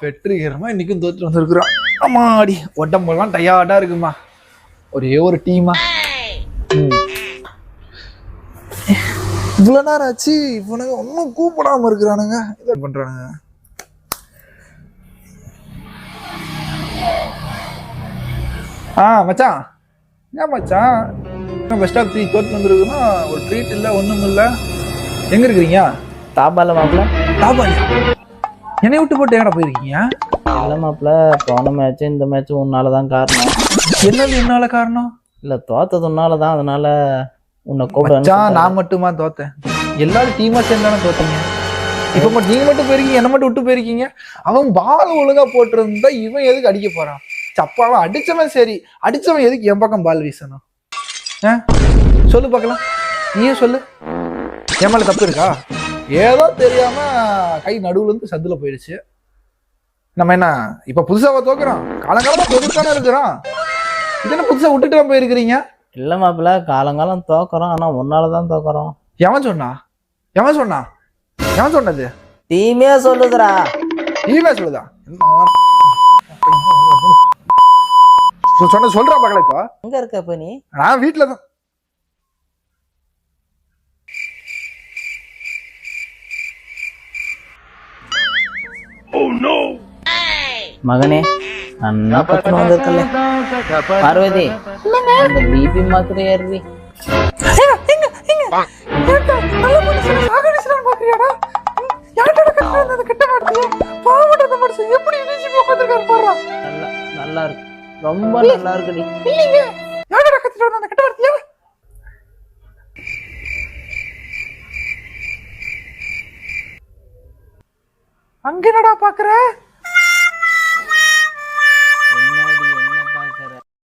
வெற்றிகரமா இன்னைக்கும் தோற்று வந்திருக்கிறோம். அம்மாடி உடம்பெல்லாம் டயர்டா இருக்குமா. ஒரே ஒரு டீமா. இவ்வளவு நேரம் ஆச்சு, இவனுங்க ஒன்னும் கூப்பிடாம இருக்கிறானுங்க. இதை பண்றானுங்க. மச்சான், ஏன் மச்சான் பஸ் ஸ்டாப் தோற்று வந்துருக்குன்னா ஒரு ட்ரீட் இல்லை, ஒன்றும் இல்லை. எங்க இருக்கிறீங்க? தாபால மாப்பிள்ள. தாபாலியா? என்னை விட்டு போட்டு எங்கடா போயிருக்கீங்க? இல்ல மாப்பிள்ள, போன மேட்ச் இந்த மேட்ச் உன்னாலதான் காரணம். என்னது என்னால காரணம்? இல்ல தோத்தது உன்னாலதான், அதனால உன்னை கூப்பிட. நான் மட்டுமா தோத்தேன்? எல்லாரும் டீமா சேர்ந்தானே தோத்தீங்க. இப்ப மட்டும் நீங்க மட்டும் போயிருக்கீங்க, என்ன மட்டும் விட்டு போயிருக்கீங்க. அவன் பால் ஒழுங்கா போட்டிருந்தா இவன் எதுக்கு அடிக்க போறான்? சப்பாவன் அடிச்சவன் சரி, அடிச்சவன் எதுக்கு என் பக்கம் பால் வீசணும்? சொல்லு பார்க்கலாம், நீயே சொல்லு. என் மேல தப்பு இருக்கா? ஏதோ தெரியாம கை நடுவுல இருந்து சத்துல போயிடுச்சு. நம்ம என்ன இப்ப புதுசாவா தோக்குறோம்? காலங்காலமா தோத்துத்தானே இருக்கிறோம். இது என்ன புதுசா விட்டுட்டு போயிருக்கிறீங்க? இல்ல மாப்பிள்ள, காலங்காலம் தோக்குறோம், ஆனா உன்னாலதான் தோக்குறோம். எவன் சொன்னா? எவன் சொன்னா? எவன் சொன்னது? டீமே சொல்லுதுடா. டீமே சொல்லுதா? சொன்ன சொல்றா பார்க்கல. இப்ப எங்க இருக்க? இப்ப நீ? நான் வீட்டுலதான். மகனே, அண்ணா பக்கம் வந்திருக்கல. பார்வதி, அந்த பிபி மாத்திரை ஏறி. நல்லா இருக்கு, ரொம்ப நல்லா இருக்குடி. அங்க என்னடா பாக்குற?